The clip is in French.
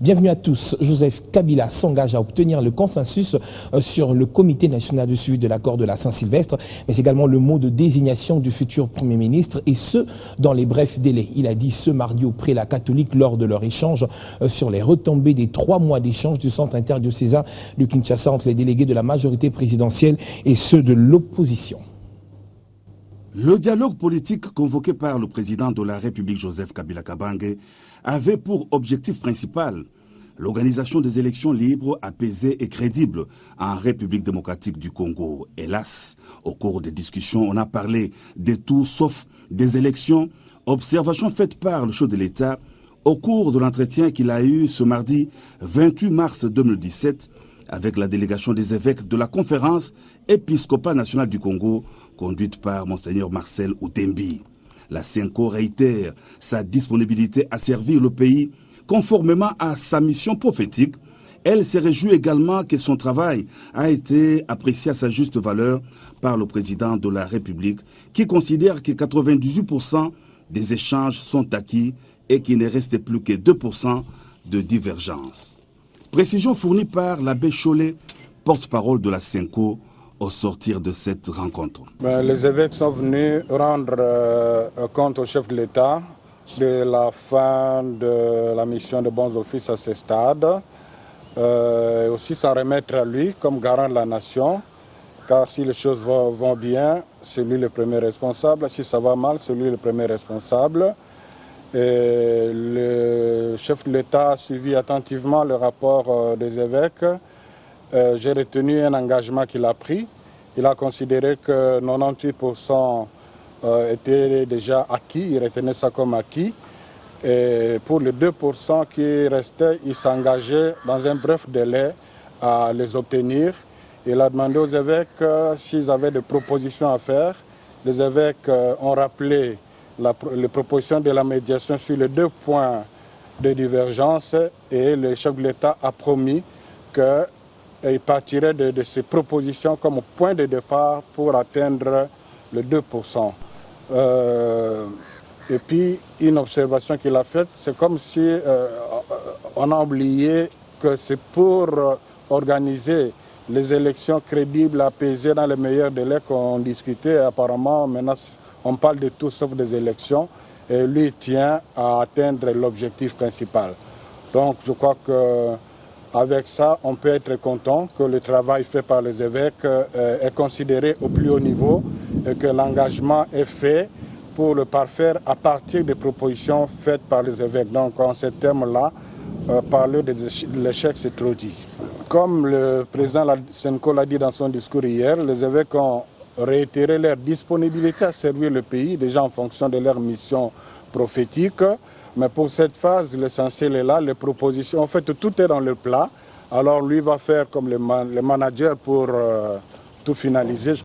Bienvenue à tous. Joseph Kabila s'engage à obtenir le consensus sur le comité national de suivi de l'accord de la Saint-Sylvestre, mais également le mot de désignation du futur Premier ministre, et ce, dans les brefs délais. Il a dit ce mardi au prélat catholique lors de leur échange sur les retombées des 3 mois d'échange du centre interdiocésain de Kinshasa entre les délégués de la majorité présidentielle et ceux de l'opposition. Le dialogue politique convoqué par le président de la République Joseph Kabila Kabange avait pour objectif principal l'organisation des élections libres, apaisées et crédibles en République démocratique du Congo. Hélas, au cours des discussions, on a parlé de tout sauf des élections, observation faite par le chef de l'État au cours de l'entretien qu'il a eu ce mardi 28 mars 2017 avec la délégation des évêques de la conférence épiscopale nationale du Congo, conduite par Monseigneur Marcel Outembi. La CENCO réitère sa disponibilité à servir le pays conformément à sa mission prophétique. Elle se réjouit également que son travail a été apprécié à sa juste valeur par le président de la République, qui considère que 98% des échanges sont acquis et qu'il ne reste plus que 2% de divergence. Précision fournie par l'abbé Cholet, porte-parole de la CENCO, au sortir de cette rencontre. Les évêques sont venus rendre compte au chef de l'État de la fin de la mission de bons offices à ce stade. Aussi s'en remettre à lui comme garant de la nation, car si les choses vont bien, c'est lui le premier responsable. Si ça va mal, c'est lui le premier responsable. Et le chef de l'État a suivi attentivement le rapport des évêques. J'ai retenu un engagement qu'il a pris. Il a considéré que 98% était déjà acquis, il retenait ça comme acquis. Et pour les 2% qui restaient, il s'engageait dans un bref délai à les obtenir. Il a demandé aux évêques s'ils avaient des propositions à faire. Les évêques ont rappelé les propositions de la médiation sur les 2 points de divergence et le chef de l'État a promis qu'il partirait de ces propositions comme point de départ pour atteindre le 2%. Et puis, une observation qu'il a faite, c'est comme si on a oublié que c'est pour organiser les élections crédibles, apaisées dans les meilleurs délais qu'on discutait. Apparemment, maintenant, on parle de tout sauf des élections et lui tient à atteindre l'objectif principal. Donc je crois qu'avec ça, on peut être content que le travail fait par les évêques est considéré au plus haut niveau et que l'engagement est fait pour le parfaire à partir des propositions faites par les évêques. Donc en ces termes-là, parler de l'échec, c'est trop dit. Comme le président CENCO l'a dit dans son discours hier, les évêques ont réitérer leur disponibilité à servir le pays, déjà en fonction de leur mission prophétique. Mais pour cette phase, l'essentiel est là, les propositions, en fait, tout est dans le plat. Alors lui va faire comme le manager pour tout finaliser.